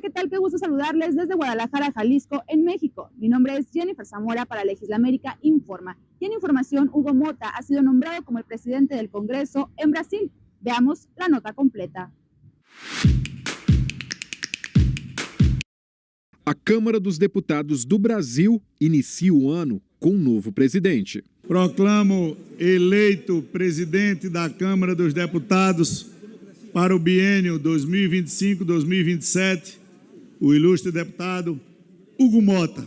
Hola, ¿qué tal? Qué gusto saludarles desde Guadalajara, Jalisco, en México. Mi nombre es Jennifer Zamora para Legislamérica Informa. Y en información, Hugo Mota ha sido nombrado como el presidente del Congreso en Brasil. Veamos la nota completa. A Câmara dos Deputados do Brasil inicia o ano com um novo presidente. Proclamo eleito presidente da Câmara dos Deputados para o biênio 2025-2027, o ilustre deputado Hugo Mota.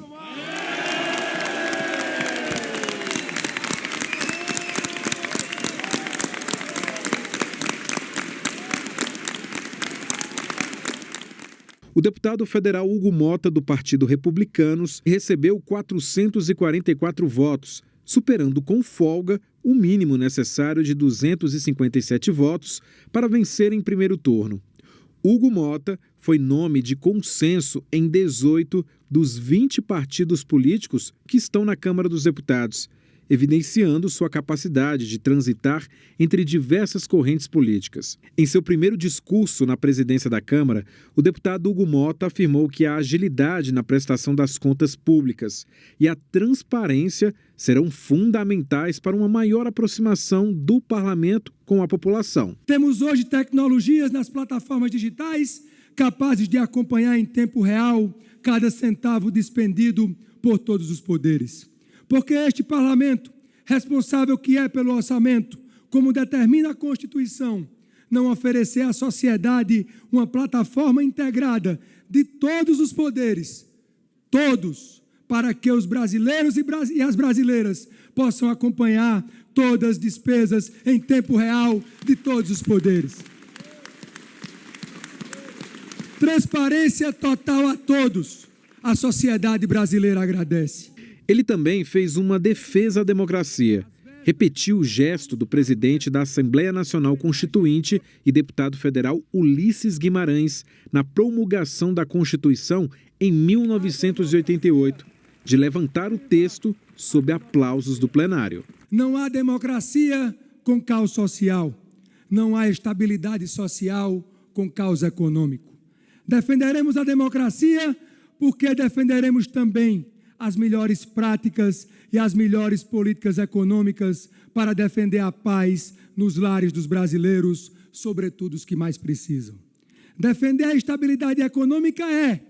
O deputado federal Hugo Mota, do Partido Republicanos, recebeu 444 votos, superando com folga o mínimo necessário de 257 votos para vencer em primeiro turno. Hugo Mota foi nome de consenso em 18 dos 20 partidos políticos que estão na Câmara dos Deputados, evidenciando sua capacidade de transitar entre diversas correntes políticas. Em seu primeiro discurso na presidência da Câmara, o deputado Hugo Mota afirmou que a agilidade na prestação das contas públicas e a transparência serão fundamentais para uma maior aproximação do parlamento com a população. Temos hoje tecnologias nas plataformas digitais capazes de acompanhar em tempo real cada centavo despendido por todos os poderes. Porque este parlamento, responsável que é pelo orçamento, como determina a Constituição, não oferecer à sociedade uma plataforma integrada de todos os poderes, todos, para que os brasileiros e as brasileiras possam acompanhar todas as despesas em tempo real de todos os poderes. Transparência total a todos. A sociedade brasileira agradece. Ele também fez uma defesa à democracia. Repetiu o gesto do presidente da Assembleia Nacional Constituinte e deputado federal Ulisses Guimarães na promulgação da Constituição em 1988, de levantar o texto sob aplausos do plenário. Não há democracia com caos social. Não há estabilidade social com caos econômico. Defenderemos a democracia porque defenderemos também as melhores práticas e as melhores políticas econômicas para defender a paz nos lares dos brasileiros, sobretudo os que mais precisam. Defender a estabilidade econômica é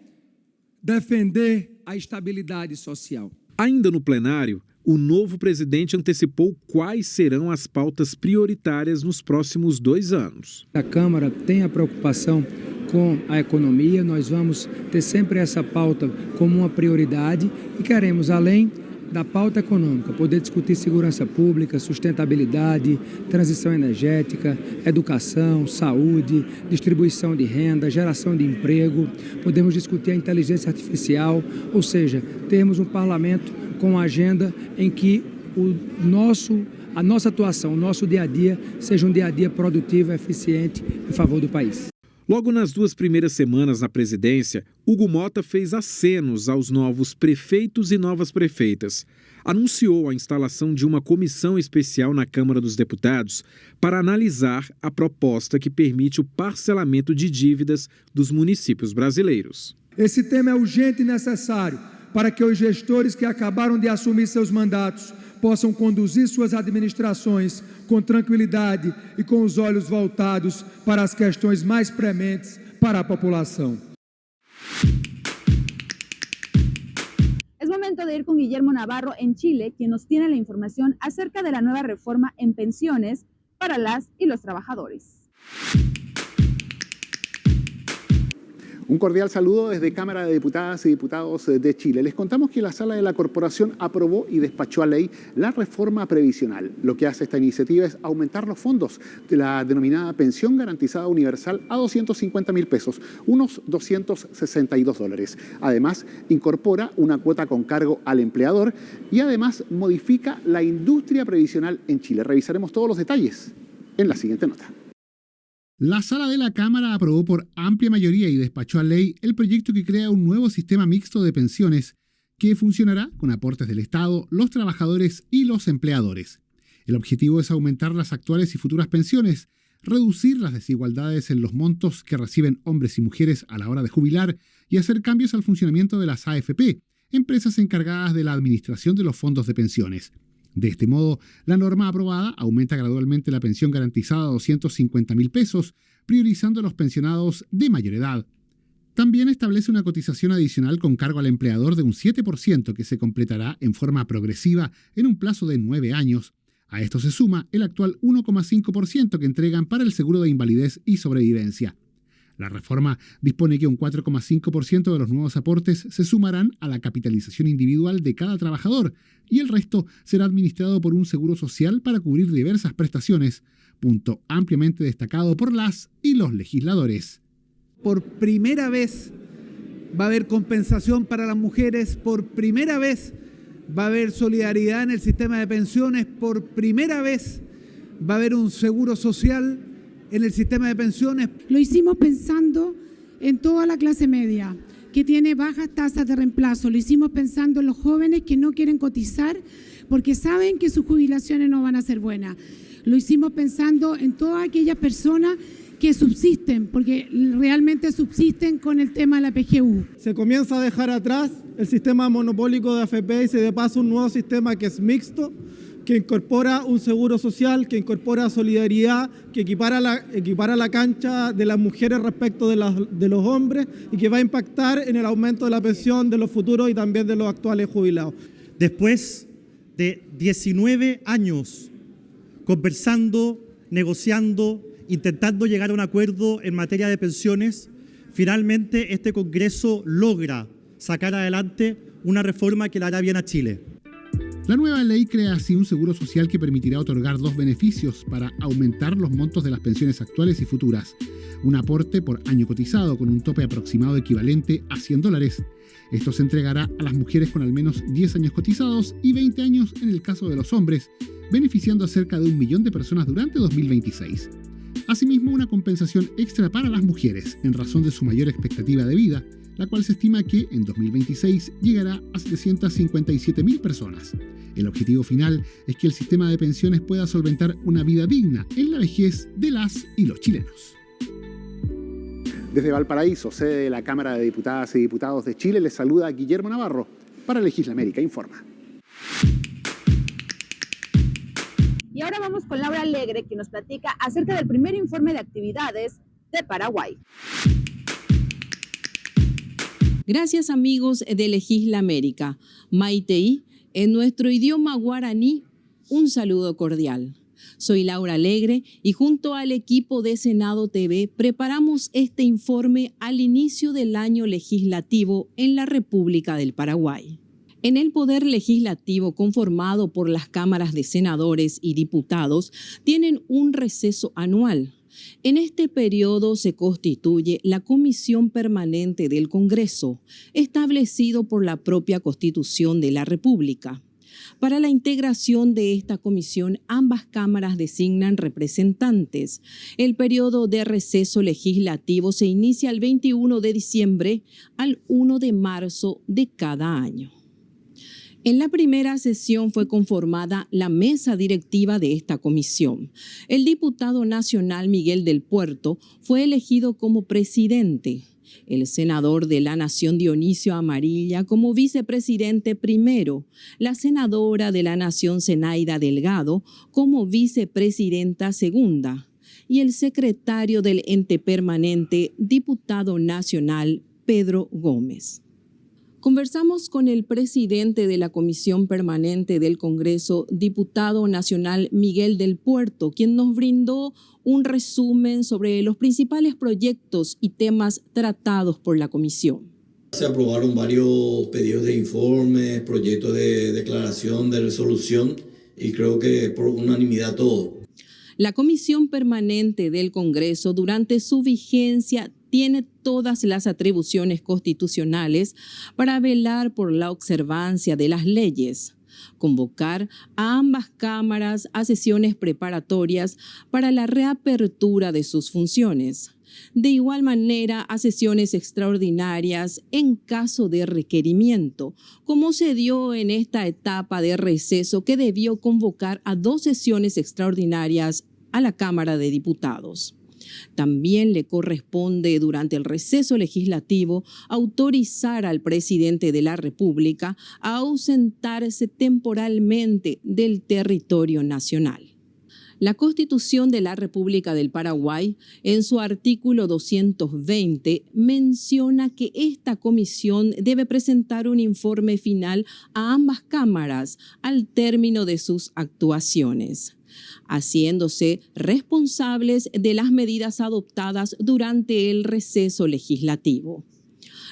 defender a estabilidade social. Ainda no plenário, o novo presidente antecipou quais serão as pautas prioritárias nos próximos 2 anos. A Câmara tem a preocupação com a economia, nós vamos ter sempre essa pauta como uma prioridade e queremos, além da pauta econômica, poder discutir segurança pública, sustentabilidade, transição energética, educação, saúde, distribuição de renda, geração de emprego, podemos discutir a inteligência artificial, ou seja, termos um parlamento com uma agenda em que a nossa atuação, o nosso dia a dia, seja um dia a dia produtivo e eficiente em favor do país. Logo nas 2 primeiras semanas na presidência, Hugo Mota fez acenos aos novos prefeitos e novas prefeitas. Anunciou a instalação de uma comissão especial na Câmara dos Deputados para analisar a proposta que permite o parcelamento de dívidas dos municípios brasileiros. Esse tema é urgente e necessário para que os gestores que acabaram de assumir seus mandatos possam conduzir suas administrações com tranquilidade e com os olhos voltados para as questões mais prementes para a população. Es momento de ir con Guillermo Navarro en Chile, quien nos tiene la información acerca de la nueva reforma en pensiones para las y los trabajadores. Un cordial saludo desde Cámara de Diputadas y Diputados de Chile. Les contamos que la Sala de la Corporación aprobó y despachó a ley la reforma previsional. Lo que hace esta iniciativa es aumentar los fondos de la denominada pensión garantizada universal a 250.000 pesos, unos $262. Además, incorpora una cuota con cargo al empleador y además modifica la industria previsional en Chile. Revisaremos todos los detalles en la siguiente nota. La Sala de la Cámara aprobó por amplia mayoría y despachó a ley el proyecto que crea un nuevo sistema mixto de pensiones que funcionará con aportes del Estado, los trabajadores y los empleadores. El objetivo es aumentar las actuales y futuras pensiones, reducir las desigualdades en los montos que reciben hombres y mujeres a la hora de jubilar y hacer cambios al funcionamiento de las AFP, empresas encargadas de la administración de los fondos de pensiones. De este modo, la norma aprobada aumenta gradualmente la pensión garantizada a 250.000 pesos, priorizando a los pensionados de mayor edad. También establece una cotización adicional con cargo al empleador de un 7% que se completará en forma progresiva en un plazo de 9 años. A esto se suma el actual 1,5% que entregan para el seguro de invalidez y sobrevivencia. La reforma dispone que un 4,5% de los nuevos aportes se sumarán a la capitalización individual de cada trabajador y el resto será administrado por un seguro social para cubrir diversas prestaciones, punto ampliamente destacado por las y los legisladores. Por primera vez va a haber compensación para las mujeres, por primera vez va a haber solidaridad en el sistema de pensiones, por primera vez va a haber un seguro social en el sistema de pensiones. Lo hicimos pensando en toda la clase media, que tiene bajas tasas de reemplazo. Lo hicimos pensando en los jóvenes que no quieren cotizar porque saben que sus jubilaciones no van a ser buenas. Lo hicimos pensando en todas aquellas personas que subsisten, porque realmente subsisten con el tema de la PGU. Se comienza a dejar atrás el sistema monopólico de AFP y se da paso a un nuevo sistema que es mixto, que incorpora un seguro social, que incorpora solidaridad, que equipara la cancha de las mujeres respecto de los hombres y que va a impactar en el aumento de la pensión de los futuros y también de los actuales jubilados. Después de 19 años conversando, negociando, intentando llegar a un acuerdo en materia de pensiones, finalmente este Congreso logra sacar adelante una reforma que le hará bien a Chile. La nueva ley crea así un seguro social que permitirá otorgar 2 beneficios para aumentar los montos de las pensiones actuales y futuras. Un aporte por año cotizado con un tope aproximado equivalente a $100. Esto se entregará a las mujeres con al menos 10 años cotizados y 20 años en el caso de los hombres, beneficiando a cerca de 1 millón de personas durante 2026. Asimismo, una compensación extra para las mujeres en razón de su mayor expectativa de vida, la cual se estima que en 2026 llegará a 757.000 personas. El objetivo final es que el sistema de pensiones pueda solventar una vida digna en la vejez de las y los chilenos. Desde Valparaíso, sede de la Cámara de Diputadas y Diputados de Chile, les saluda Guillermo Navarro para Legislamérica Informa. Y ahora vamos con Laura Alegre, que nos platica acerca del primer informe de actividades de Paraguay. Gracias, amigos de Legislamérica. Maitei, en nuestro idioma guaraní, un saludo cordial. Soy Laura Alegre y junto al equipo de Senado TV preparamos este informe al inicio del año legislativo en la República del Paraguay. En el Poder Legislativo, conformado por las cámaras de senadores y diputados, tienen un receso anual. En este periodo se constituye la Comisión Permanente del Congreso, establecido por la propia Constitución de la República. Para la integración de esta comisión, ambas cámaras designan representantes. El periodo de receso legislativo se inicia el 21 de diciembre al 1 de marzo de cada año. En la primera sesión fue conformada la mesa directiva de esta comisión. El diputado nacional Miguel del Puerto fue elegido como presidente. El senador de la Nación Dionisio Amarilla como vicepresidente primero, la senadora de la Nación Zenaida Delgado como vicepresidenta segunda y el secretario del ente permanente, diputado nacional Pedro Gómez. Conversamos con el presidente de la Comisión Permanente del Congreso, diputado nacional Miguel del Puerto, quien nos brindó un resumen sobre los principales proyectos y temas tratados por la comisión. Se aprobaron varios pedidos de informe, proyectos de declaración, de resolución y creo que por unanimidad todo. La Comisión Permanente del Congreso durante su vigencia tiene todas las atribuciones constitucionales para velar por la observancia de las leyes, convocar a ambas cámaras a sesiones preparatorias para la reapertura de sus funciones. De igual manera, a sesiones extraordinarias en caso de requerimiento, como se dio en esta etapa de receso que debió convocar a 2 sesiones extraordinarias a la Cámara de Diputados. También le corresponde durante el receso legislativo autorizar al presidente de la República a ausentarse temporalmente del territorio nacional. La Constitución de la República del Paraguay, en su artículo 220, menciona que esta comisión debe presentar un informe final a ambas cámaras al término de sus actuaciones, haciéndose responsables de las medidas adoptadas durante el receso legislativo.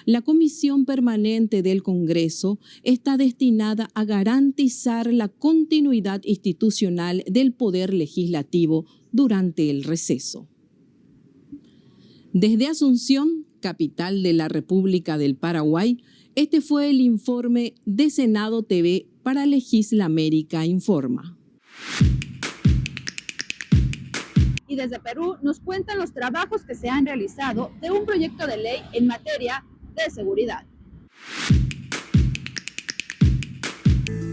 La Comisión Permanente del Congreso está destinada a garantizar la continuidad institucional del Poder Legislativo durante el receso. Desde Asunción, capital de la República del Paraguay, este fue el informe de Senado TV para Legisla América Informa. Y desde Perú nos cuentan los trabajos que se han realizado de un proyecto de ley en materia de seguridad.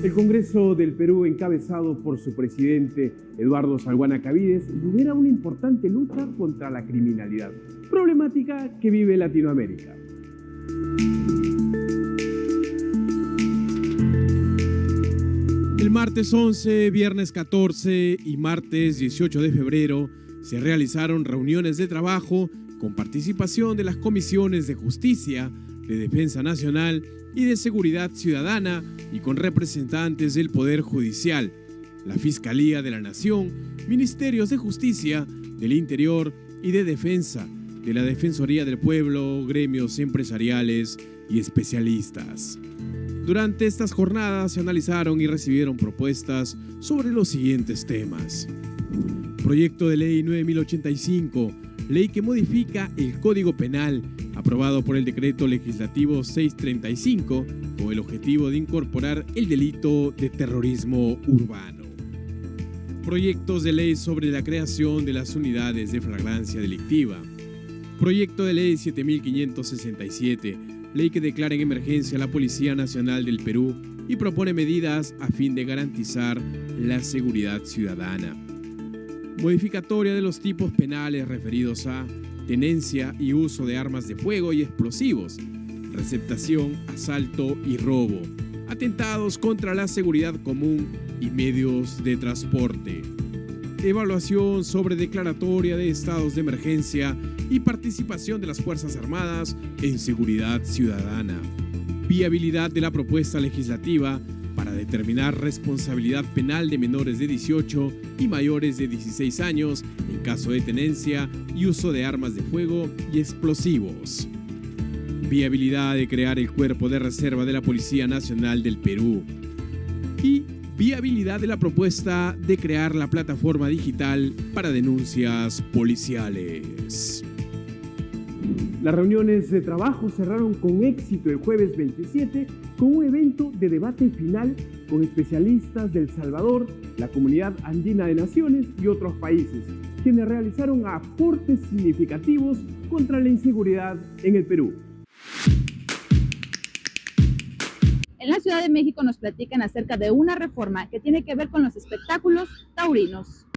El Congreso del Perú, encabezado por su presidente Eduardo Salguana Cabides, lidera una importante lucha contra la criminalidad, problemática que vive Latinoamérica. El martes 11, viernes 14 y martes 18 de febrero se realizaron reuniones de trabajo con participación de las comisiones de Justicia, de Defensa Nacional y de Seguridad Ciudadana y con representantes del Poder Judicial, la Fiscalía de la Nación, Ministerios de Justicia, del Interior y de Defensa, de la Defensoría del Pueblo, gremios empresariales y especialistas. Durante estas jornadas se analizaron y recibieron propuestas sobre los siguientes temas. Proyecto de Ley 9085, ley que modifica el Código Penal, aprobado por el Decreto Legislativo 635, con el objetivo de incorporar el delito de terrorismo urbano. Proyectos de ley sobre la creación de las unidades de flagrancia delictiva. Proyecto de Ley 7567, ley que declara en emergencia a la Policía Nacional del Perú y propone medidas a fin de garantizar la seguridad ciudadana. Modificatoria de los tipos penales referidos a tenencia y uso de armas de fuego y explosivos, receptación, asalto y robo, atentados contra la seguridad común y medios de transporte. Evaluación sobre declaratoria de estados de emergencia y participación de las Fuerzas Armadas en seguridad ciudadana. Viabilidad de la propuesta legislativa para determinar responsabilidad penal de menores de 18 y mayores de 16 años en caso de tenencia y uso de armas de fuego y explosivos. Viabilidad de crear el Cuerpo de Reserva de la Policía Nacional del Perú. Y viabilidad de la propuesta de crear la plataforma digital para denuncias policiales. Las reuniones de trabajo cerraron con éxito el jueves 27 con un evento de debate final con especialistas de El Salvador, la Comunidad Andina de Naciones y otros países, quienes realizaron aportes significativos contra la inseguridad en el Perú. En la Ciudad de México nos platican acerca de una reforma que tiene que ver con los espectáculos taurinos.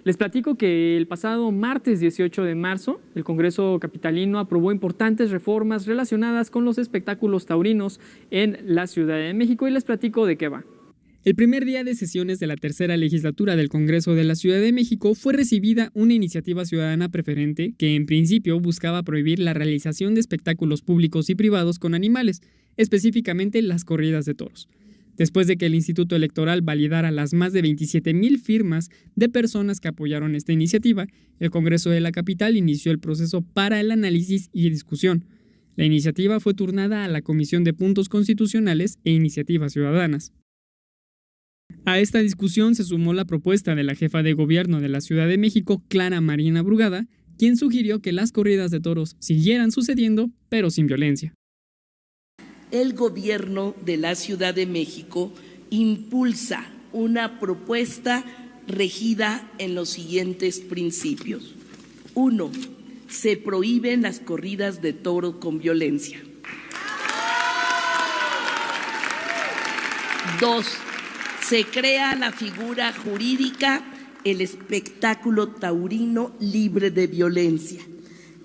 Les platico que el pasado martes 18 de marzo, el Congreso Capitalino aprobó importantes reformas relacionadas con los espectáculos taurinos en la Ciudad de México y les platico de qué va. El primer día de sesiones de la tercera legislatura del Congreso de la Ciudad de México fue recibida una iniciativa ciudadana preferente que en principio buscaba prohibir la realización de espectáculos públicos y privados con animales, específicamente las corridas de toros. Después de que el Instituto Electoral validara las más de 27,000 firmas de personas que apoyaron esta iniciativa, el Congreso de la capital inició el proceso para el análisis y discusión. La iniciativa fue turnada a la Comisión de Puntos Constitucionales e Iniciativas Ciudadanas. A esta discusión se sumó la propuesta de la jefa de gobierno de la Ciudad de México, Clara Marina Brugada, quien sugirió que las corridas de toros siguieran sucediendo, pero sin violencia. El gobierno de la Ciudad de México impulsa una propuesta regida en los siguientes principios. 1. Se prohíben las corridas de toro con violencia. 2. Se crea la figura jurídica el espectáculo taurino libre de violencia,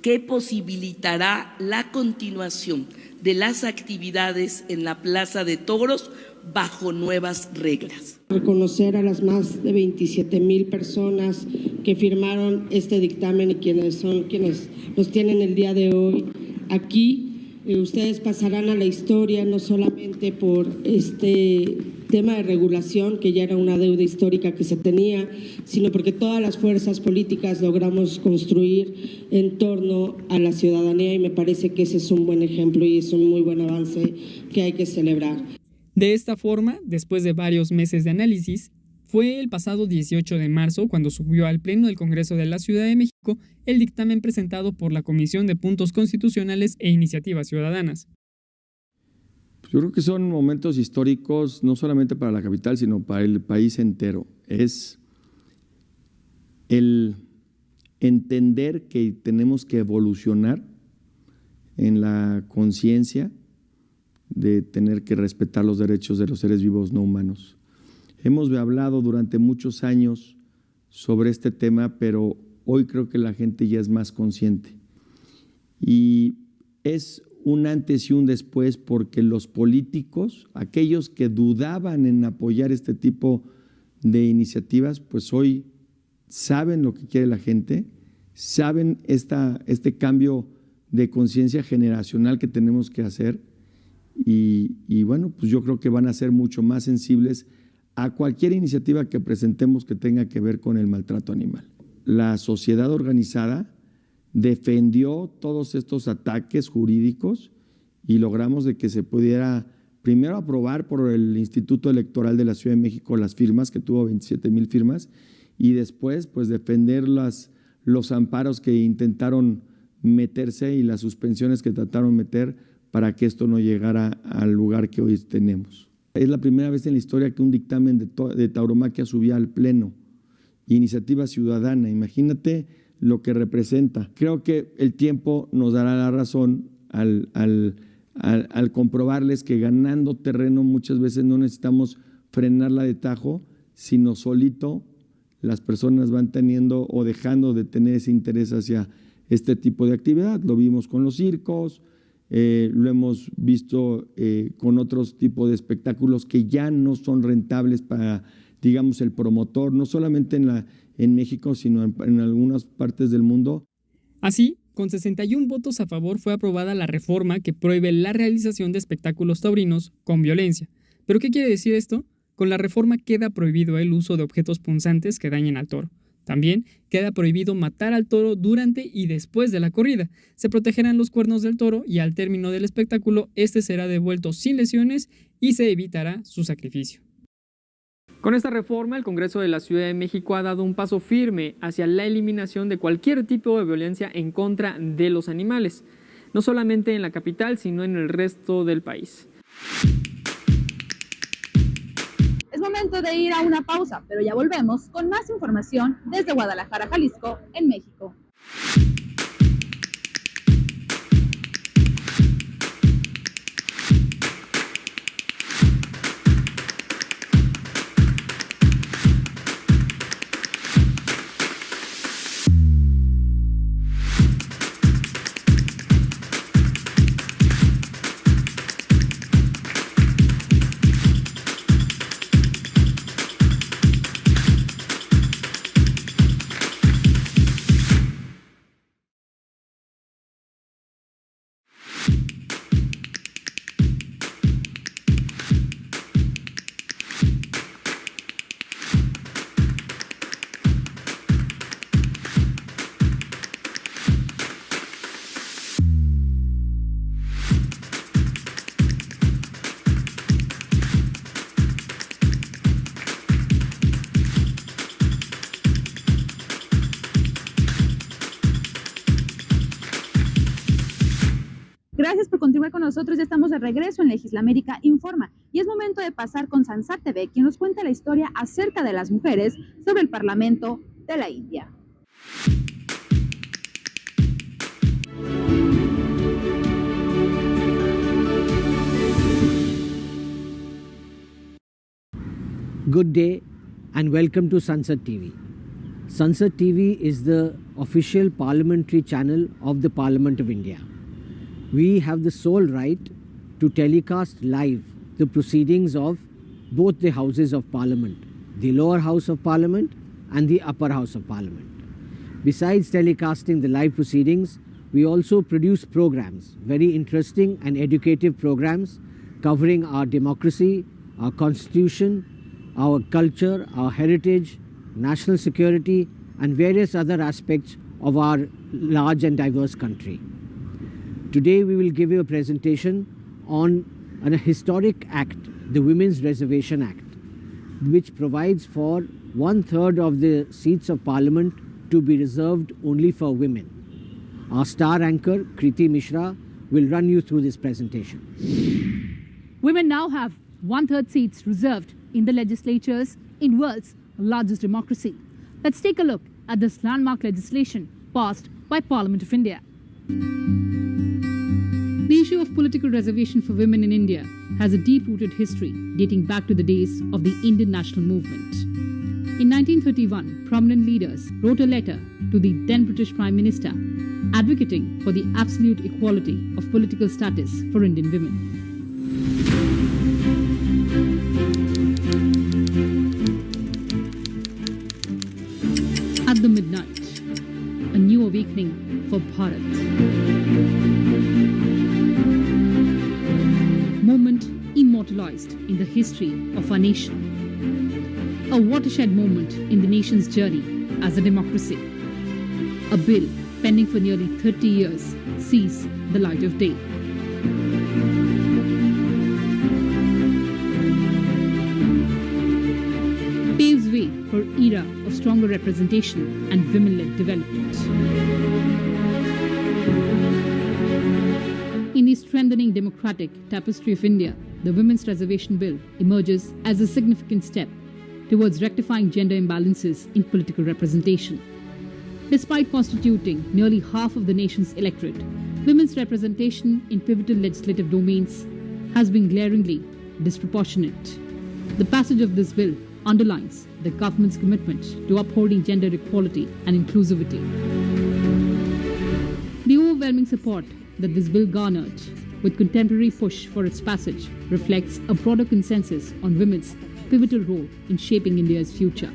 que posibilitará la continuación de las actividades en la Plaza de Toros bajo nuevas reglas. Reconocer a las más de 27,000 personas que firmaron este dictamen y quienes nos tienen el día de hoy aquí. Ustedes pasarán a la historia no solamente por este tema de regulación, que ya era una deuda histórica que se tenía, sino porque todas las fuerzas políticas logramos construir en torno a la ciudadanía, y me parece que ese es un buen ejemplo y es un muy buen avance que hay que celebrar. De esta forma, después de varios meses de análisis, fue el pasado 18 de marzo cuando subió al Pleno del Congreso de la Ciudad de México el dictamen presentado por la Comisión de Puntos Constitucionales e Iniciativas Ciudadanas. Yo creo que son momentos históricos no solamente para la capital, sino para el país entero. Es el entender que tenemos que evolucionar en la conciencia de tener que respetar los derechos de los seres vivos no humanos. Hemos hablado durante muchos años sobre este tema, pero hoy creo que la gente ya es más consciente. Y es un antes y un después, porque los políticos, aquellos que dudaban en apoyar este tipo de iniciativas, pues hoy saben lo que quiere la gente, saben este cambio de conciencia generacional que tenemos que hacer, y bueno, pues yo creo que van a ser mucho más sensibles a cualquier iniciativa que presentemos que tenga que ver con el maltrato animal. La sociedad organizada defendió todos estos ataques jurídicos y logramos de que se pudiera primero aprobar por el Instituto Electoral de la Ciudad de México las firmas, que tuvo 27,000 firmas, y después pues defender los amparos que intentaron meterse y las suspensiones que trataron de meter para que esto no llegara al lugar que hoy tenemos. Es la primera vez en la historia que un dictamen de tauromaquia subía al Pleno. Iniciativa ciudadana, imagínate lo que representa. Creo que el tiempo nos dará la razón al comprobarles que ganando terreno muchas veces no necesitamos frenarla de tajo, sino solito las personas van teniendo o dejando de tener ese interés hacia este tipo de actividad. Lo vimos con los circos, lo hemos visto con otros tipos de espectáculos que ya no son rentables para, digamos, el promotor, no solamente en México, sino en algunas partes del mundo. Así, con 61 votos a favor fue aprobada la reforma que prohíbe la realización de espectáculos taurinos con violencia. ¿Pero qué quiere decir esto? Con la reforma queda prohibido el uso de objetos punzantes que dañen al toro. También queda prohibido matar al toro durante y después de la corrida. Se protegerán los cuernos del toro y al término del espectáculo, este será devuelto sin lesiones y se evitará su sacrificio. Con esta reforma, el Congreso de la Ciudad de México ha dado un paso firme hacia la eliminación de cualquier tipo de violencia en contra de los animales, no solamente en la capital, sino en el resto del país. Es momento de ir a una pausa, pero ya volvemos con más información desde Guadalajara, Jalisco, en México. Gracias por continuar con nosotros, ya estamos de regreso en Legislamérica Informa y es momento de pasar con Sansar TV, quien nos cuenta la historia acerca de las mujeres sobre el Parlamento de la India. Good day and welcome to Sansad TV. Sansad TV is the official parliamentary channel of the Parliament of India. We have the sole right to telecast live the proceedings of both the houses of Parliament, the lower house of Parliament and the upper house of Parliament. Besides telecasting the live proceedings, we also produce programs, very interesting and educative programs covering our democracy, our constitution, our culture, our heritage, national security, and various other aspects of our large and diverse country. Today we will give you a presentation on a historic act, the Women's Reservation Act, which provides for 1/3 of the seats of Parliament to be reserved only for women. Our star anchor, Kriti Mishra, will run you through this presentation. Women now have 1/3 seats reserved in the legislatures in world's largest democracy. Let's take a look at this landmark legislation passed by Parliament of India. The issue of political reservation for women in India has a deep-rooted history dating back to the days of the Indian national movement. In 1931, prominent leaders wrote a letter to the then British Prime Minister advocating for the absolute equality of political status for Indian women. At the midnight, a new awakening for Bharat. Moment immortalized in the history of our nation. A watershed moment in the nation's journey as a democracy. A bill pending for nearly 30 years sees the light of day. Paves way for era of stronger representation and women-led development. In the strengthening democratic tapestry of India, the Women's Reservation Bill emerges as a significant step towards rectifying gender imbalances in political representation. Despite constituting nearly half of the nation's electorate, women's representation in pivotal legislative domains has been glaringly disproportionate. The passage of this bill underlines the government's commitment to upholding gender equality and inclusivity. The overwhelming support that this bill garnered with contemporary push for its passage reflects a broader consensus on women's pivotal role in shaping India's future.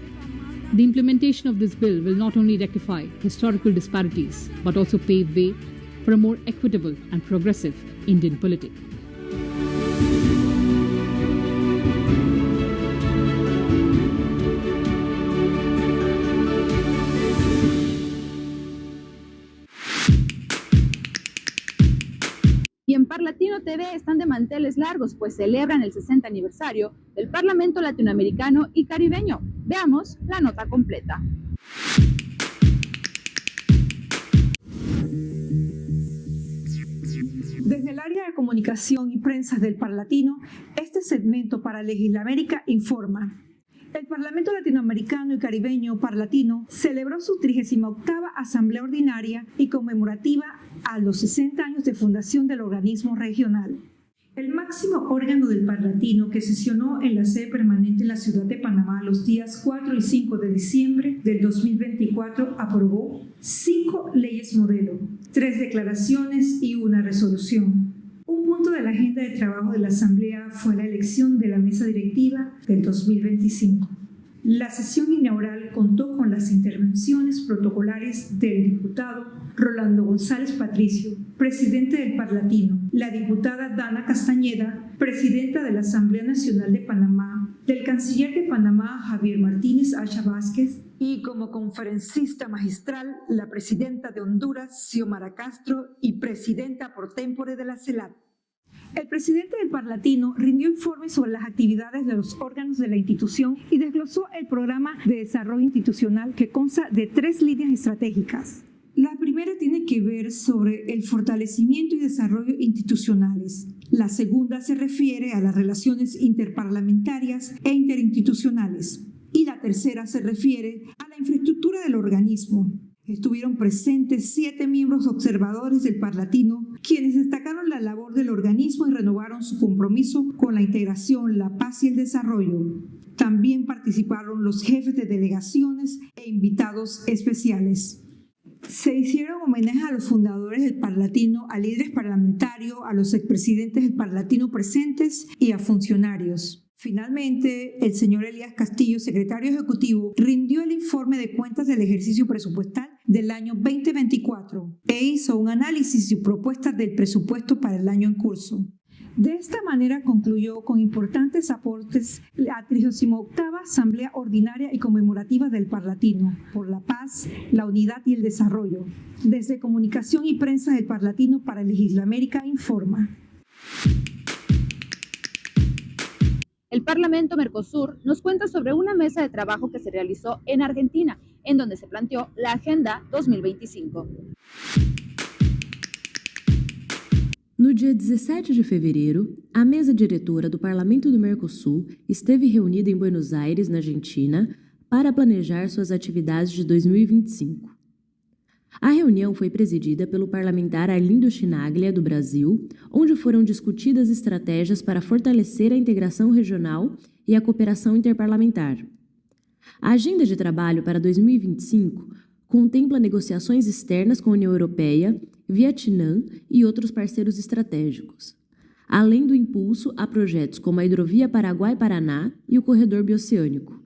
The implementation of this bill will not only rectify historical disparities, but also pave way for a more equitable and progressive Indian polity. Y en Parlatino TV están de manteles largos, pues celebran el 60 aniversario del Parlamento Latinoamericano y Caribeño. Veamos la nota completa. Desde el área de comunicación y prensa del Parlatino, este segmento para Legislamérica informa. El Parlamento Latinoamericano y Caribeño Parlatino celebró su 38ª Asamblea Ordinaria y conmemorativa a los 60 años de fundación del organismo regional. El máximo órgano del Parlatino, que sesionó en la sede permanente en la ciudad de Panamá los días 4 y 5 de diciembre del 2024, aprobó 5 leyes modelo, 3 declaraciones y una resolución. Un punto de la agenda de trabajo de la Asamblea fue la elección de la mesa directiva del 2025. La sesión inaugural contó con las intervenciones protocolares del diputado Rolando González Patricio, presidente del Parlatino, la diputada Dana Castañeda, presidenta de la Asamblea Nacional de Panamá, del canciller de Panamá Javier Martínez Acha Vázquez y como conferencista magistral la presidenta de Honduras Xiomara Castro y presidenta por tempore de la CELAC. El presidente del Parlatino rindió informes sobre las actividades de los órganos de la institución y desglosó el programa de desarrollo institucional que consta de 3 líneas estratégicas. La primera tiene que ver sobre el fortalecimiento y desarrollo institucionales. La segunda se refiere a las relaciones interparlamentarias e interinstitucionales. Y la tercera se refiere a la infraestructura del organismo. Estuvieron presentes 7 miembros observadores del Parlatino, quienes destacaron la labor del organismo y renovaron su compromiso con la integración, la paz y el desarrollo. También participaron los jefes de delegaciones e invitados especiales. Se hicieron homenajes a los fundadores del Parlatino, a líderes parlamentarios, a los expresidentes del Parlatino presentes y a funcionarios. Finalmente, el señor Elías Castillo, secretario ejecutivo, rindió el informe de cuentas del ejercicio presupuestal del año 2024 e hizo un análisis y propuestas del presupuesto para el año en curso. De esta manera concluyó con importantes aportes la 38ª Asamblea Ordinaria y Conmemorativa del Parlatino por la paz, la unidad y el desarrollo. Desde Comunicación y Prensa del Parlatino para Legislamérica informa. El Parlamento Mercosur nos cuenta sobre una mesa de trabajo que se realizó en Argentina, en donde se planteó la Agenda 2025. No dia 17 de fevereiro, a mesa diretora do Parlamento do Mercosul esteve reunida em Buenos Aires, na Argentina, para planejar suas atividades de 2025. A reunião foi presidida pelo parlamentar Arlindo Chinaglia, do Brasil, onde foram discutidas estratégias para fortalecer a integração regional e a cooperação interparlamentar. A agenda de trabalho para 2025 contempla negociações externas com a União Europeia, Vietnã e outros parceiros estratégicos, além do impulso a projetos como a Hidrovia Paraguai-Paraná e o Corredor Bioceânico.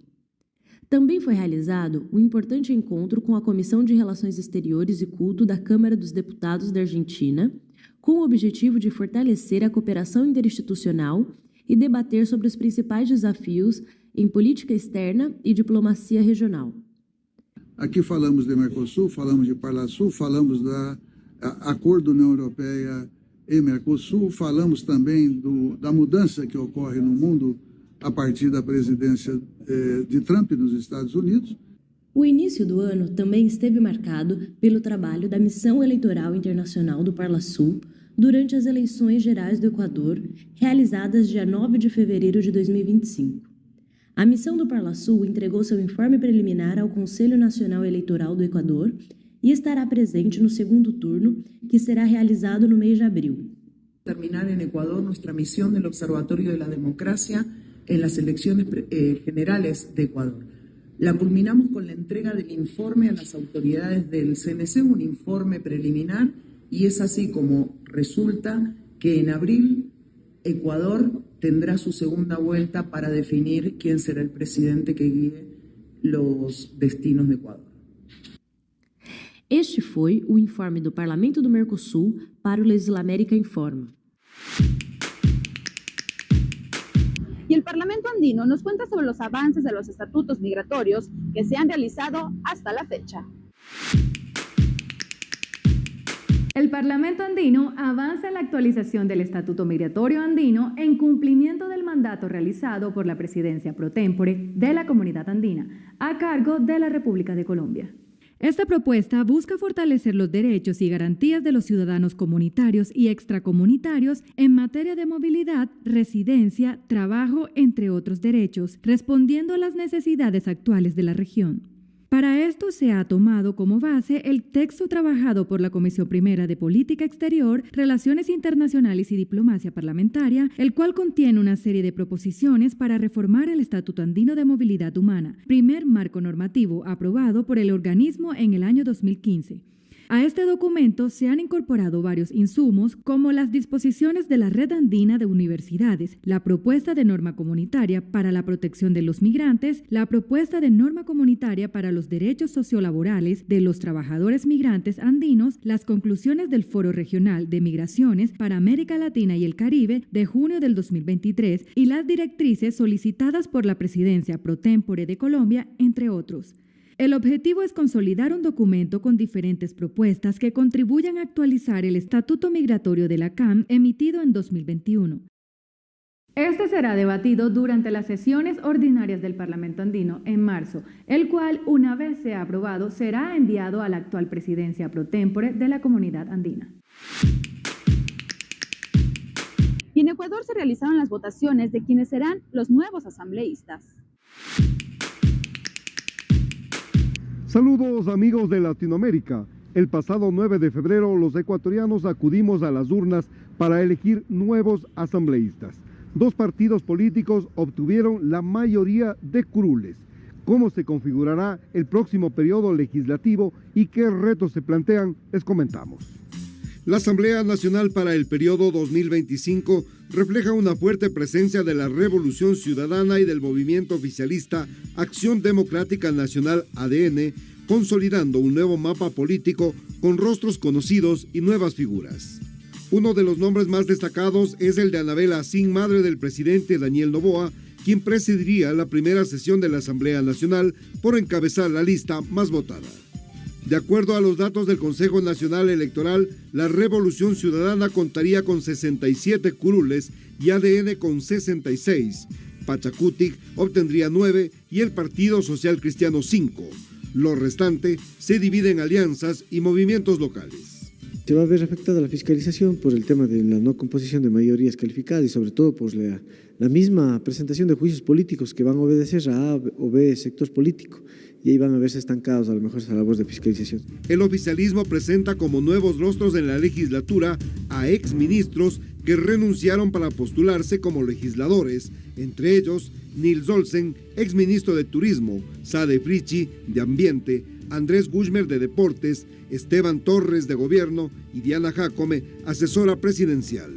Também foi realizado um importante encontro com a Comissão de Relações Exteriores e Culto da Câmara dos Deputados da Argentina, com o objetivo de fortalecer a cooperação interinstitucional e debater sobre os principais desafios em política externa e diplomacia regional. Aqui falamos de Mercosul, falamos de Parlasul, falamos da Acordo União Europeia e Mercosul, falamos também da mudança que ocorre no mundo a partir da presidência de Trump nos Estados Unidos. O início do ano também esteve marcado pelo trabalho da Missão Eleitoral Internacional do Parlasul durante as eleições gerais do Equador, realizadas dia 9 de fevereiro de 2025. A missão do Parlasul entregou seu informe preliminar ao Conselho Nacional Eleitoral do Equador e estará presente no segundo turno, que será realizado no mês de abril. Terminar en Ecuador nuestra misión del Observatorio de la Democracia en las elecciones generales de Ecuador. La culminamos con la entrega del informe a las autoridades del CNC, un informe preliminar, y es así como resulta que en abril Ecuador tendrá su segunda vuelta para definir quién será el presidente que guíe los destinos de Ecuador. Este foi o informe do Parlamento do Mercosul para o Legislamérica Informa. Y el Parlamento andino nos cuenta sobre los avances de los estatutos migratorios que se han realizado hasta la fecha. El Parlamento andino avanza en la actualización del Estatuto Migratorio Andino en cumplimiento del mandato realizado por la Presidencia pro tempore de la Comunidad Andina, a cargo de la República de Colombia. Esta propuesta busca fortalecer los derechos y garantías de los ciudadanos comunitarios y extracomunitarios en materia de movilidad, residencia, trabajo, entre otros derechos, respondiendo a las necesidades actuales de la región. Para esto se ha tomado como base el texto trabajado por la Comisión Primera de Política Exterior, Relaciones Internacionales y Diplomacia Parlamentaria, el cual contiene una serie de proposiciones para reformar el Estatuto Andino de Movilidad Humana, primer marco normativo aprobado por el organismo en el año 2015. A este documento se han incorporado varios insumos como las disposiciones de la Red Andina de Universidades, la propuesta de norma comunitaria para la protección de los migrantes, la propuesta de norma comunitaria para los derechos sociolaborales de los trabajadores migrantes andinos, las conclusiones del Foro Regional de Migraciones para América Latina y el Caribe de junio del 2023 y las directrices solicitadas por la Presidencia pro tempore de Colombia, entre otros. El objetivo es consolidar un documento con diferentes propuestas que contribuyan a actualizar el Estatuto Migratorio de la CAM emitido en 2021. Este será debatido durante las sesiones ordinarias del Parlamento andino en marzo, el cual, una vez sea aprobado, será enviado a la actual presidencia pro tempore de la Comunidad Andina. Y en Ecuador se realizaron las votaciones de quienes serán los nuevos asambleístas. Saludos amigos de Latinoamérica. El pasado 9 de febrero los ecuatorianos acudimos a las urnas para elegir nuevos asambleístas. 2 partidos políticos obtuvieron la mayoría de curules. ¿Cómo se configurará el próximo periodo legislativo y qué retos se plantean? Les comentamos. La Asamblea Nacional para el periodo 2025 refleja una fuerte presencia de la Revolución Ciudadana y del movimiento oficialista Acción Democrática Nacional ADN, consolidando un nuevo mapa político con rostros conocidos y nuevas figuras. Uno de los nombres más destacados es el de Anabela Asín, madre del presidente Daniel Noboa, quien presidiría la primera sesión de la Asamblea Nacional por encabezar la lista más votada. De acuerdo a los datos del Consejo Nacional Electoral, la Revolución Ciudadana contaría con 67 curules y ADN con 66. Pachacutic obtendría 9 y el Partido Social Cristiano 5. Lo restante se divide en alianzas y movimientos locales. Se va a ver afectada la fiscalización por el tema de la no composición de mayorías calificadas y sobre todo por la misma presentación de juicios políticos que van a obedecer a A o B sector político y ahí van a verse estancados a lo mejor esa labor de fiscalización. El oficialismo presenta como nuevos rostros en la legislatura a exministros que renunciaron para postularse como legisladores, entre ellos Nils Olsen, exministro de Turismo, Sade Frichi, de Ambiente, Andrés Gushmer, de Deportes, Esteban Torres, de Gobierno, y Diana Jacome, asesora presidencial.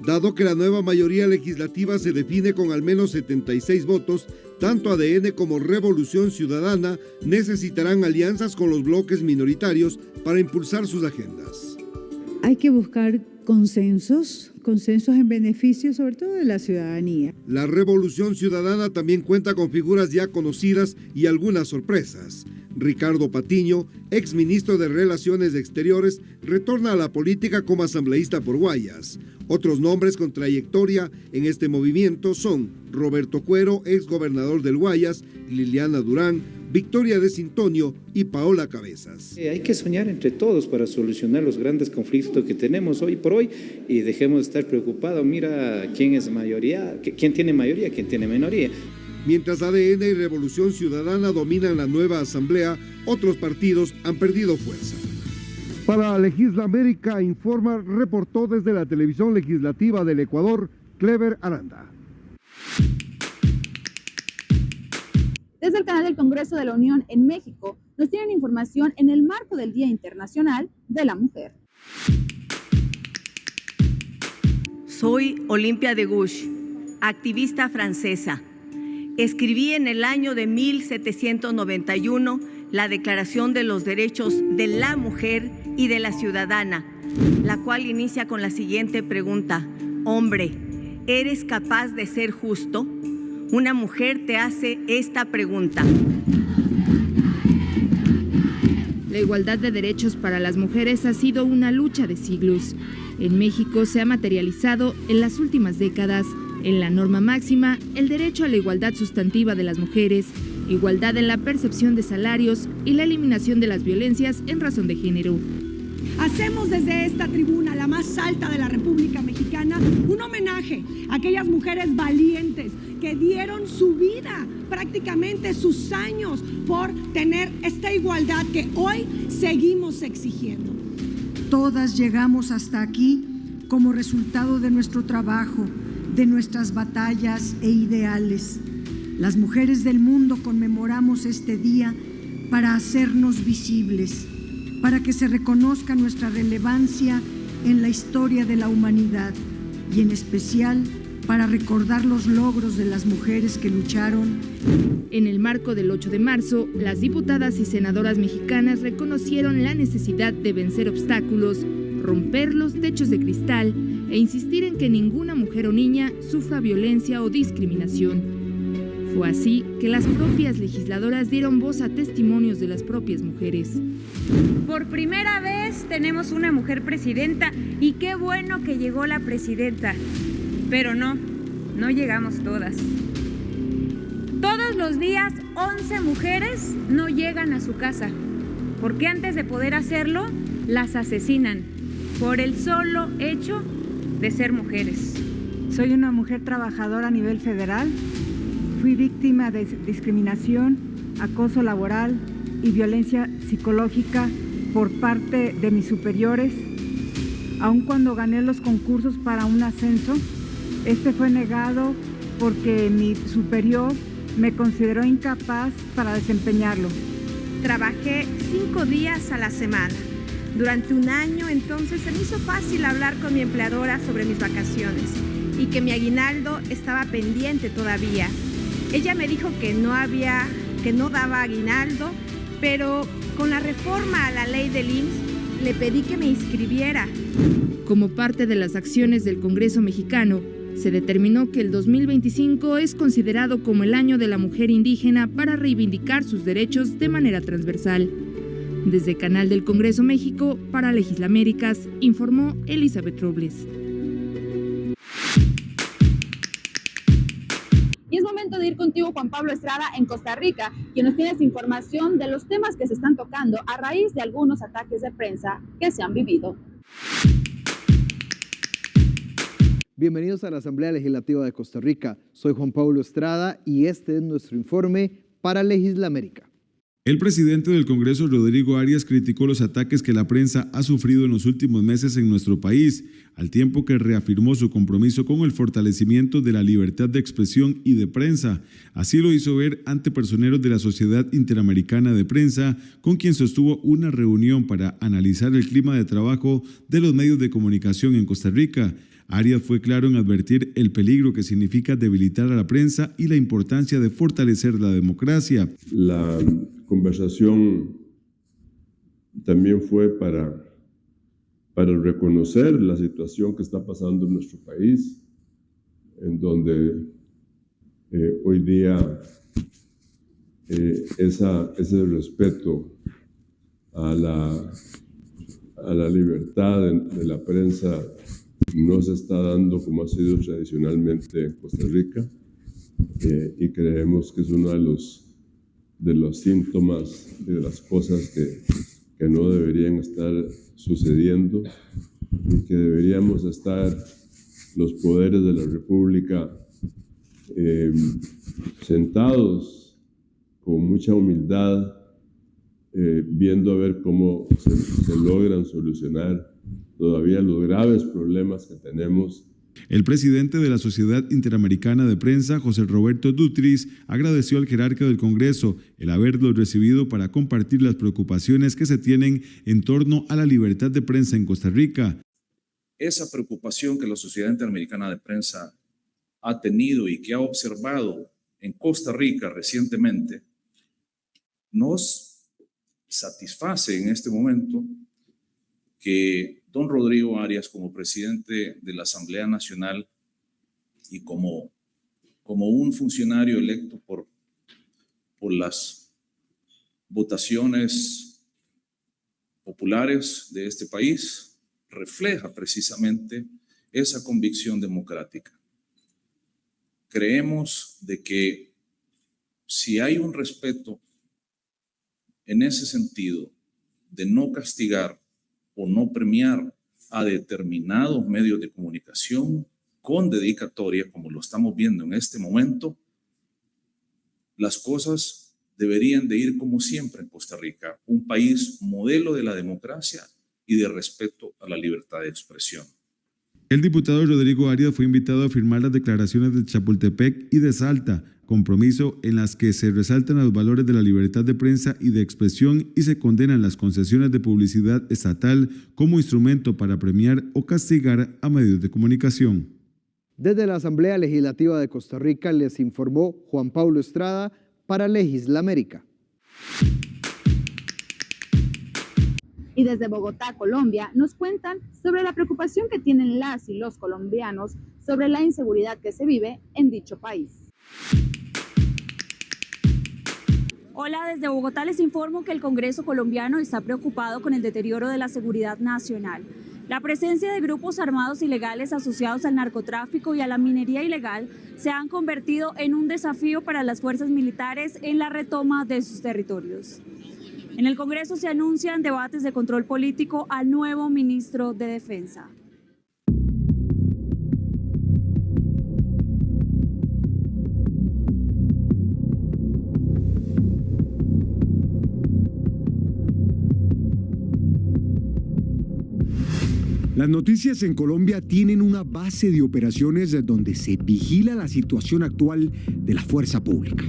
Dado que la nueva mayoría legislativa se define con al menos 76 votos, tanto ADN como Revolución Ciudadana necesitarán alianzas con los bloques minoritarios para impulsar sus agendas. Hay que buscar consensos en beneficio sobre todo de la ciudadanía. La Revolución Ciudadana también cuenta con figuras ya conocidas y algunas sorpresas. Ricardo Patiño, exministro de Relaciones Exteriores, retorna a la política como asambleísta por Guayas. Otros nombres con trayectoria en este movimiento son Roberto Cuero, exgobernador del Guayas, Liliana Durán, Victoria de Sintonio y Paola Cabezas. Hay que soñar entre todos para solucionar los grandes conflictos que tenemos hoy por hoy y dejemos de estar preocupados. Mira quién es mayoría, quién tiene mayoría, quién tiene minoría. Mientras ADN y Revolución Ciudadana dominan la nueva asamblea, otros partidos han perdido fuerza. Para Legisla América Informa, reportó desde la televisión legislativa del Ecuador, Clever Aranda. Desde el canal del Congreso de la Unión en México, nos tienen información en el marco del Día Internacional de la Mujer. Soy Olimpia de Gouges, activista francesa. Escribí en el año de 1791 la Declaración de los Derechos de la Mujer y de la Ciudadana, la cual inicia con la siguiente pregunta: hombre, ¿eres capaz de ser justo? Una mujer te hace esta pregunta. La igualdad de derechos para las mujeres ha sido una lucha de siglos. En México se ha materializado en las últimas décadas en la norma máxima el derecho a la igualdad sustantiva de las mujeres, igualdad en la percepción de salarios y la eliminación de las violencias en razón de género. Hacemos desde esta tribuna, la más alta de la República Mexicana, un homenaje a aquellas mujeres valientes que dieron su vida, prácticamente sus años, por tener esta igualdad que hoy seguimos exigiendo. Todas llegamos hasta aquí como resultado de nuestro trabajo, de nuestras batallas e ideales. Las mujeres del mundo conmemoramos este día para hacernos visibles, para que se reconozca nuestra relevancia en la historia de la humanidad y en especial para recordar los logros de las mujeres que lucharon. En el marco del 8 de marzo, las diputadas y senadoras mexicanas reconocieron la necesidad de vencer obstáculos, romper los techos de cristal e insistir en que ninguna mujer o niña sufra violencia o discriminación. Fue así que las propias legisladoras dieron voz a testimonios de las propias mujeres. Por primera vez tenemos una mujer presidenta y qué bueno que llegó la presidenta. Pero no llegamos todas. Todos los días 11 mujeres no llegan a su casa, porque antes de poder hacerlo, las asesinan por el solo hecho de ser mujeres. Soy una mujer trabajadora a nivel federal. Fui víctima de discriminación, acoso laboral, y violencia psicológica por parte de mis superiores. Aun cuando gané los concursos para un ascenso, este fue negado porque mi superior me consideró incapaz para desempeñarlo. Trabajé 5 días a la semana. Durante un año, entonces, se me hizo fácil hablar con mi empleadora sobre mis vacaciones y que mi aguinaldo estaba pendiente todavía. Ella me dijo que no daba aguinaldo, pero con la reforma a la ley del IMSS le pedí que me inscribiera. Como parte de las acciones del Congreso mexicano, se determinó que el 2025 es considerado como el año de la mujer indígena para reivindicar sus derechos de manera transversal. Desde Canal del Congreso México, para Legislaméricas, informó Elizabeth Robles. Y es momento de ir contigo, Juan Pablo Estrada, en Costa Rica, quien nos tiene información de los temas que se están tocando a raíz de algunos ataques de prensa que se han vivido. Bienvenidos a la Asamblea Legislativa de Costa Rica. Soy Juan Pablo Estrada y este es nuestro informe para Legislamérica. El presidente del Congreso, Rodrigo Arias, criticó los ataques que la prensa ha sufrido en los últimos meses en nuestro país, al tiempo que reafirmó su compromiso con el fortalecimiento de la libertad de expresión y de prensa. Así lo hizo ver ante personeros de la Sociedad Interamericana de Prensa, con quien sostuvo una reunión para analizar el clima de trabajo de los medios de comunicación en Costa Rica. Arias fue claro en advertir el peligro que significa debilitar a la prensa y la importancia de fortalecer la democracia. La conversación también fue para reconocer la situación que está pasando en nuestro país, en donde hoy día ese respeto a la libertad de la prensa no se está dando como ha sido tradicionalmente en Costa Rica, y creemos que es uno de los síntomas de las cosas que no deberían estar sucediendo y que deberíamos estar los poderes de la República sentados con mucha humildad, viendo a ver cómo se logran solucionar todavía los graves problemas que tenemos. El presidente de la Sociedad Interamericana de Prensa, José Roberto Dutris, agradeció al jerarca del Congreso el haberlo recibido para compartir las preocupaciones que se tienen en torno a la libertad de prensa en Costa Rica. Esa preocupación que la Sociedad Interamericana de Prensa ha tenido y que ha observado en Costa Rica recientemente nos satisface en este momento que don Rodrigo Arias, como presidente de la Asamblea Nacional y como un funcionario electo por las votaciones populares de este país, refleja precisamente esa convicción democrática. Creemos de que si hay un respeto en ese sentido de no castigar o no premiar a determinados medios de comunicación con dedicatoria, como lo estamos viendo en este momento, las cosas deberían de ir como siempre en Costa Rica, un país modelo de la democracia y de respeto a la libertad de expresión. El diputado Rodrigo Arias fue invitado a firmar las declaraciones de Chapultepec y de Salta, compromiso en las que se resaltan los valores de la libertad de prensa y de expresión y se condenan las concesiones de publicidad estatal como instrumento para premiar o castigar a medios de comunicación. Desde la Asamblea Legislativa de Costa Rica les informó Juan Pablo Estrada para Legislamérica. Y desde Bogotá, Colombia, nos cuentan sobre la preocupación que tienen las y los colombianos sobre la inseguridad que se vive en dicho país. Hola, desde Bogotá les informo que el Congreso colombiano está preocupado con el deterioro de la seguridad nacional. La presencia de grupos armados ilegales asociados al narcotráfico y a la minería ilegal se han convertido en un desafío para las fuerzas militares en la retoma de sus territorios. En el Congreso se anuncian debates de control político al nuevo ministro de Defensa. Las noticias en Colombia tienen una base de operaciones donde se vigila la situación actual de la fuerza pública.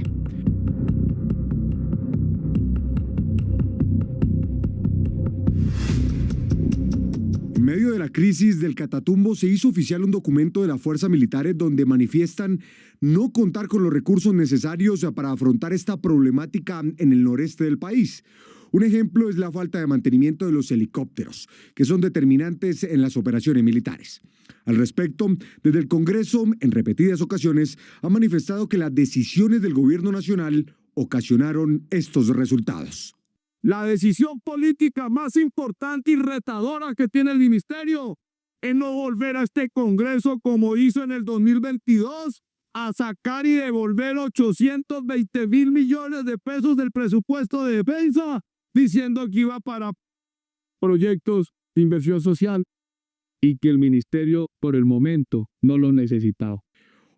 En medio de la crisis del Catatumbo se hizo oficial un documento de las fuerzas militares donde manifiestan no contar con los recursos necesarios para afrontar esta problemática en el noreste del país. Un ejemplo es la falta de mantenimiento de los helicópteros, que son determinantes en las operaciones militares. Al respecto, desde el Congreso, en repetidas ocasiones, ha manifestado que las decisiones del gobierno nacional ocasionaron estos resultados. La decisión política más importante y retadora que tiene el ministerio es no volver a este Congreso como hizo en el 2022 a sacar y devolver 820.000 millones de pesos del presupuesto de defensa, diciendo que iba para proyectos de inversión social y que el ministerio por el momento no lo necesitaba.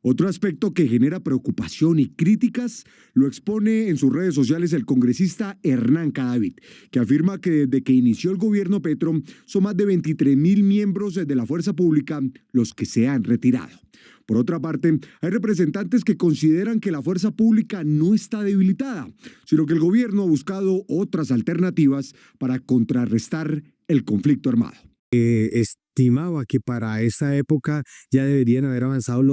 Otro aspecto que genera preocupación y críticas lo expone en sus redes sociales el congresista Hernán Cadavid, que afirma que desde que inició el gobierno Petro son más de 23.000 miembros de la fuerza pública los que se han retirado. Por otra parte, hay representantes que consideran que la fuerza pública no está debilitada, sino que el gobierno ha buscado otras alternativas para contrarrestar el conflicto armado. Estimaba que para esta época ya deberían haber avanzado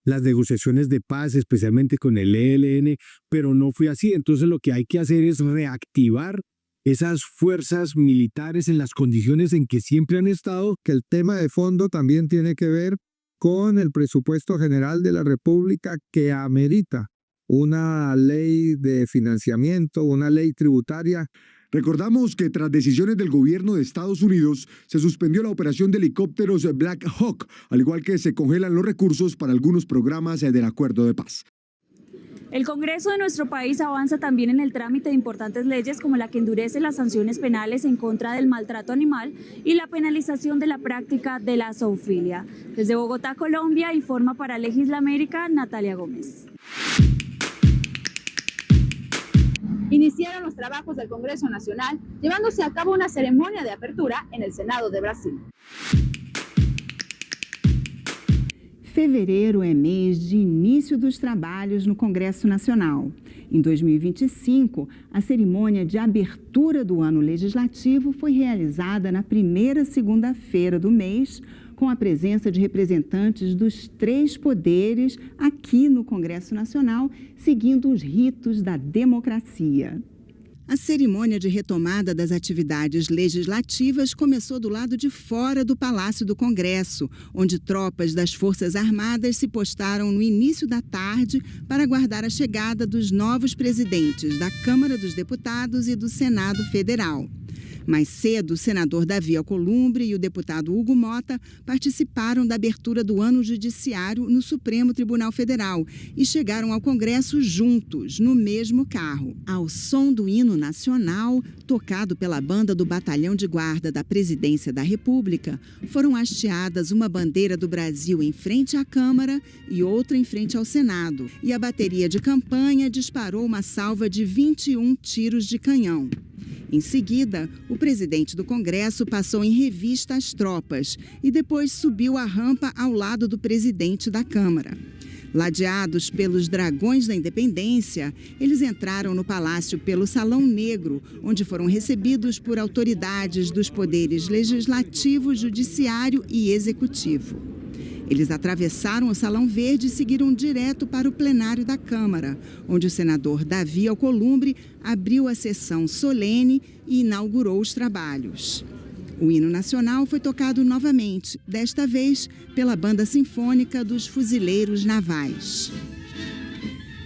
las negociaciones de paz, especialmente con el ELN, pero no fue así. Entonces lo que hay que hacer es reactivar esas fuerzas militares en las condiciones en que siempre han estado. Que el tema de fondo también tiene que ver con el presupuesto general de la República, que amerita una ley de financiamiento, una ley tributaria. Recordamos que tras decisiones del gobierno de Estados Unidos se suspendió la operación de helicópteros Black Hawk, al igual que se congelan los recursos para algunos programas del acuerdo de paz. El Congreso de nuestro país avanza también en el trámite de importantes leyes como la que endurece las sanciones penales en contra del maltrato animal y la penalización de la práctica de la zoofilia. Desde Bogotá, Colombia, informa para Legislamérica Natalia Gómez. Iniciaron los trabajos del Congreso Nacional, llevándose a cabo una ceremonia de apertura en el Senado de Brasil. Fevereiro é mês de início dos trabalhos no Congresso Nacional. Em 2025, a cerimônia de abertura do ano legislativo foi realizada na primeira segunda-feira do mês, com a presença de representantes dos 3 poderes aqui no Congresso Nacional, seguindo os ritos da democracia. A cerimônia de retomada das atividades legislativas começou do lado de fora do Palácio do Congresso, onde tropas das Forças Armadas se postaram no início da tarde para aguardar a chegada dos novos presidentes da Câmara dos Deputados e do Senado Federal. Mais cedo, o senador Davi Alcolumbre e o deputado Hugo Mota participaram da abertura do ano judiciário no Supremo Tribunal Federal e chegaram ao Congresso juntos, no mesmo carro. Ao som do hino nacional, tocado pela banda do Batalhão de Guarda da Presidência da República, foram hasteadas uma bandeira do Brasil em frente à Câmara e outra em frente ao Senado. E a bateria de campanha disparou uma salva de 21 tiros de canhão. Em seguida, o presidente do Congresso passou em revista as tropas e depois subiu a rampa ao lado do presidente da Câmara. Ladeados pelos Dragões da Independência, eles entraram no palácio pelo Salão Negro, onde foram recebidos por autoridades dos poderes legislativo, judiciário e executivo. Eles atravessaram o Salão Verde e seguiram direto para o plenário da Câmara, onde o senador Davi Alcolumbre abriu a sessão solene e inaugurou os trabalhos. O hino nacional foi tocado novamente, desta vez pela Banda Sinfônica dos Fuzileiros Navais.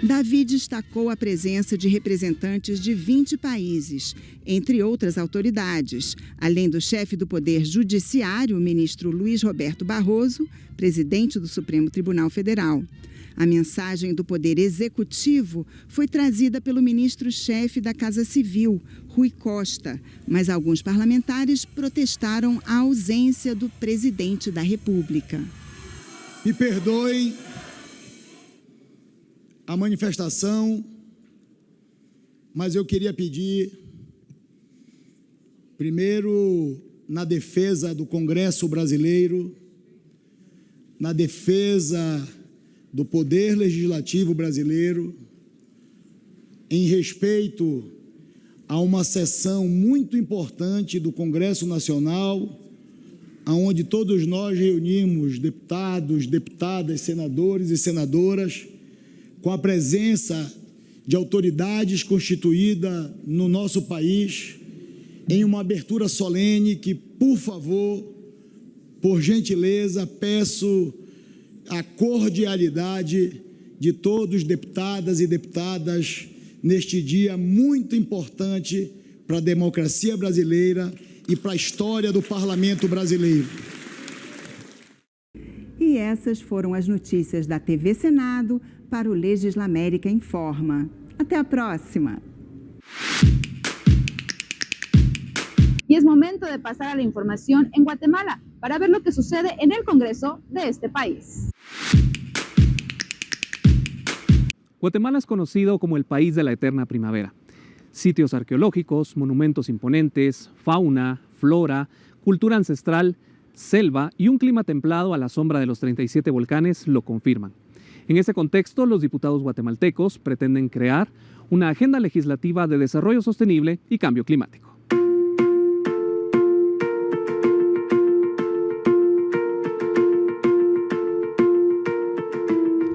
Davi destacou a presença de representantes de 20 países, entre outras autoridades, além do chefe do Poder Judiciário, o ministro Luiz Roberto Barroso, presidente do Supremo Tribunal Federal. A mensagem do Poder Executivo foi trazida pelo ministro-chefe da Casa Civil, Rui Costa, mas alguns parlamentares protestaram a ausência do presidente da República. Me perdoem a manifestação, mas eu queria pedir, primeiro, na defesa do Congresso brasileiro, na defesa do Poder Legislativo brasileiro, em respeito a uma sessão muito importante do Congresso Nacional, onde todos nós reunimos deputados, deputadas, senadores e senadoras, com a presença de autoridades constituídas no nosso país, em uma abertura solene que, por favor, por gentileza, peço a cordialidade de todos, deputadas e deputadas, neste dia muito importante para a democracia brasileira e para a história do Parlamento brasileiro. E essas foram as notícias da TV Senado para o Legislamérica Informa. Até a próxima! Y es momento de pasar a la información en Guatemala para ver lo que sucede en el Congreso de este país. Guatemala es conocido como el país de la eterna primavera. Sitios arqueológicos, monumentos imponentes, fauna, flora, cultura ancestral, selva y un clima templado a la sombra de los 37 volcanes lo confirman. En ese contexto, los diputados guatemaltecos pretenden crear una agenda legislativa de desarrollo sostenible y cambio climático.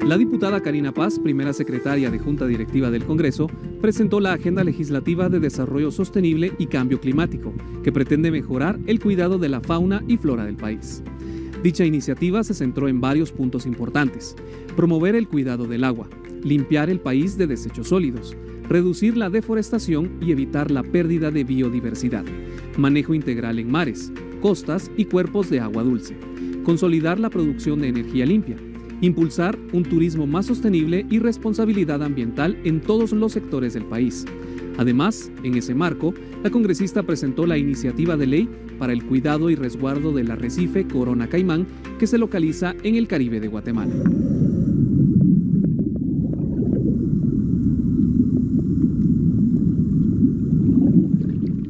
La diputada Karina Paz, primera secretaria de Junta Directiva del Congreso, presentó la Agenda Legislativa de Desarrollo Sostenible y Cambio Climático, que pretende mejorar el cuidado de la fauna y flora del país. Dicha iniciativa se centró en varios puntos importantes: promover el cuidado del agua, limpiar el país de desechos sólidos, reducir la deforestación y evitar la pérdida de biodiversidad, manejo integral en mares, costas y cuerpos de agua dulce, consolidar la producción de energía limpia, impulsar un turismo más sostenible y responsabilidad ambiental en todos los sectores del país. Además, en ese marco, la congresista presentó la iniciativa de ley para el cuidado y resguardo del arrecife Corona Caimán, que se localiza en el Caribe de Guatemala.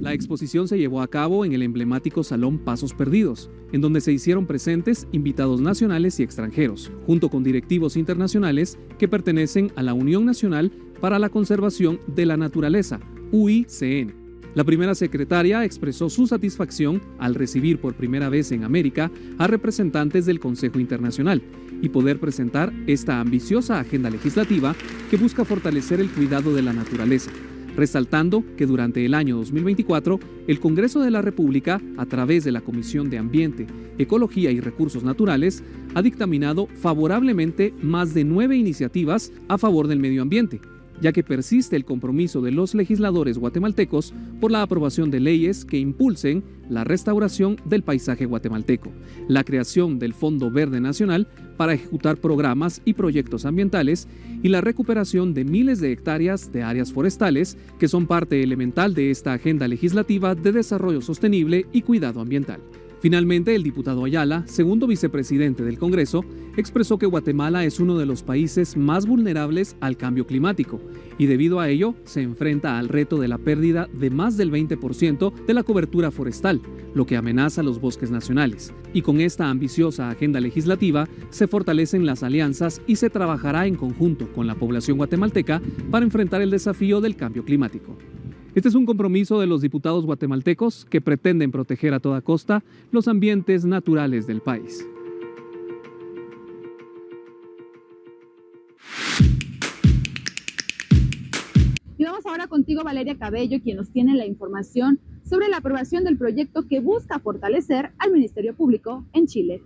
La exposición se llevó a cabo en el emblemático Salón Pasos Perdidos, en donde se hicieron presentes invitados nacionales y extranjeros, junto con directivos internacionales que pertenecen a la Unión Nacional para la Conservación de la Naturaleza, UICN. La primera secretaria expresó su satisfacción al recibir por primera vez en América a representantes del Consejo Internacional y poder presentar esta ambiciosa agenda legislativa que busca fortalecer el cuidado de la naturaleza, resaltando que durante el año 2024, el Congreso de la República, a través de la Comisión de Ambiente, Ecología y Recursos Naturales, ha dictaminado favorablemente más de 9 iniciativas a favor del medio ambiente, ya que persiste el compromiso de los legisladores guatemaltecos por la aprobación de leyes que impulsen la restauración del paisaje guatemalteco, la creación del Fondo Verde Nacional para ejecutar programas y proyectos ambientales y la recuperación de miles de hectáreas de áreas forestales que son parte elemental de esta agenda legislativa de desarrollo sostenible y cuidado ambiental. Finalmente, el diputado Ayala, segundo vicepresidente del Congreso, expresó que Guatemala es uno de los países más vulnerables al cambio climático y debido a ello se enfrenta al reto de la pérdida de más del 20% de la cobertura forestal, lo que amenaza los bosques nacionales. Y con esta ambiciosa agenda legislativa se fortalecen las alianzas y se trabajará en conjunto con la población guatemalteca para enfrentar el desafío del cambio climático. Este es un compromiso de los diputados guatemaltecos que pretenden proteger a toda costa los ambientes naturales del país. Y vamos ahora contigo, Valeria Cabello, quien nos tiene la información sobre la aprobación del proyecto que busca fortalecer al Ministerio Público en Chile.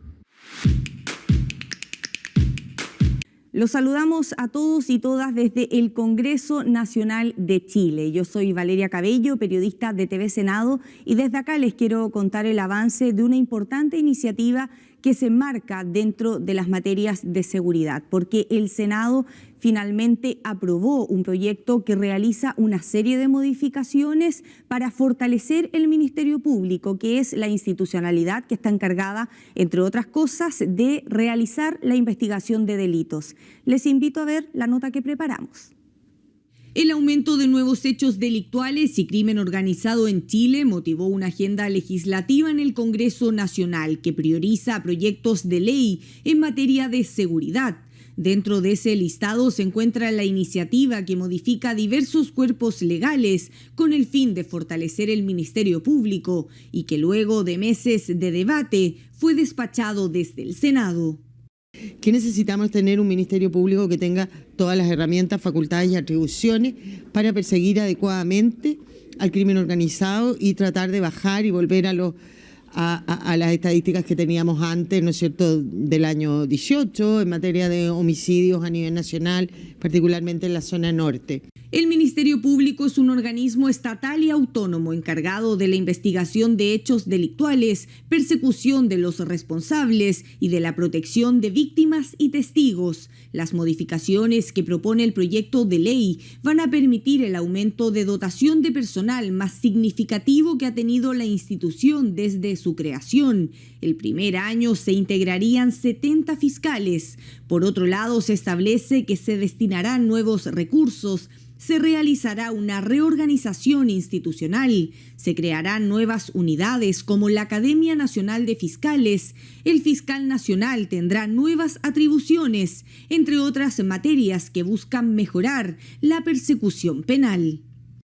Los saludamos a todos y todas desde el Congreso Nacional de Chile. Yo soy Valeria Cabello, periodista de TV Senado, y desde acá les quiero contar el avance de una importante iniciativa que se enmarca dentro de las materias de seguridad, porque el Senado finalmente aprobó un proyecto que realiza una serie de modificaciones para fortalecer el Ministerio Público, que es la institucionalidad que está encargada, entre otras cosas, de realizar la investigación de delitos. Les invito a ver la nota que preparamos. El aumento de nuevos hechos delictuales y crimen organizado en Chile motivó una agenda legislativa en el Congreso Nacional que prioriza proyectos de ley en materia de seguridad. Dentro de ese listado se encuentra la iniciativa que modifica diversos cuerpos legales con el fin de fortalecer el Ministerio Público y que luego de meses de debate fue despachado desde el Senado. ¿Qué necesitamos? Tener un Ministerio Público que tenga todas las herramientas, facultades y atribuciones para perseguir adecuadamente al crimen organizado y tratar de bajar y volver a las estadísticas que teníamos antes, ¿no es cierto?, del año 18 en materia de homicidios a nivel nacional, particularmente en la zona norte. El Ministerio Público es un organismo estatal y autónomo encargado de la investigación de hechos delictuales, persecución de los responsables y de la protección de víctimas y testigos. Las modificaciones que propone el proyecto de ley van a permitir el aumento de dotación de personal más significativo que ha tenido la institución desde su creación. El primer año se integrarían 70 fiscales. Por otro lado, se establece que se destinarán nuevos recursos. Se realizará una reorganización institucional, se crearán nuevas unidades como la Academia Nacional de Fiscales, el Fiscal Nacional tendrá nuevas atribuciones, entre otras materias que buscan mejorar la persecución penal.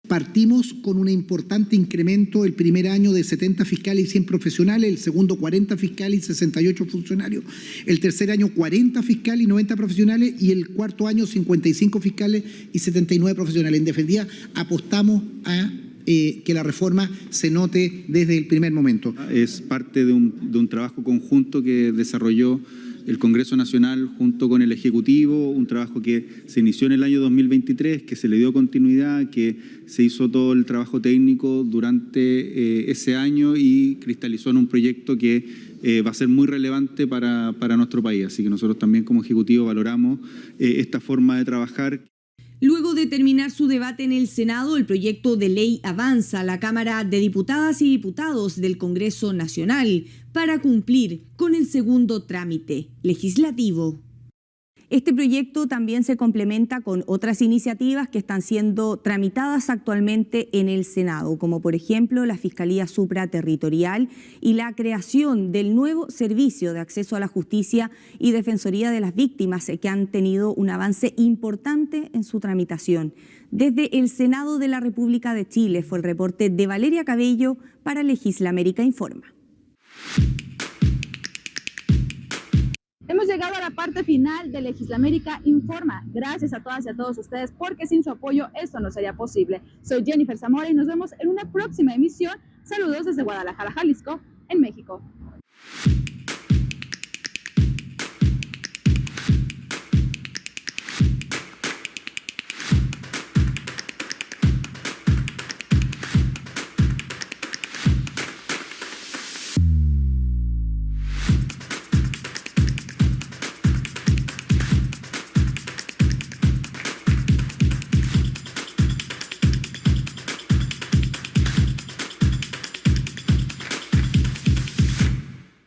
Partimos con un importante incremento el primer año de 70 fiscales y 100 profesionales, el segundo 40 fiscales y 68 funcionarios, el tercer año 40 fiscales y 90 profesionales y el cuarto año 55 fiscales y 79 profesionales. En definitiva, apostamos a que la reforma se note desde el primer momento. Es parte de un trabajo conjunto que desarrolló el Congreso Nacional junto con el Ejecutivo, un trabajo que se inició en el año 2023, que se le dio continuidad, que se hizo todo el trabajo técnico durante ese año y cristalizó en un proyecto que va a ser muy relevante para nuestro país. Así que nosotros también como Ejecutivo valoramos esta forma de trabajar. Luego de terminar su debate en el Senado, el proyecto de ley avanza a la Cámara de Diputadas y Diputados del Congreso Nacional para cumplir con el segundo trámite legislativo. Este proyecto también se complementa con otras iniciativas que están siendo tramitadas actualmente en el Senado, como por ejemplo la Fiscalía Supraterritorial y la creación del nuevo Servicio de Acceso a la Justicia y Defensoría de las Víctimas, que han tenido un avance importante en su tramitación. Desde el Senado de la República de Chile fue el reporte de Valeria Cabello para Legislamérica Informa. Hemos llegado a la parte final de Legislamérica Informa. Gracias a todas y a todos ustedes, porque sin su apoyo esto no sería posible. Soy Jennifer Zamora y nos vemos en una próxima emisión. Saludos desde Guadalajara, Jalisco, en México.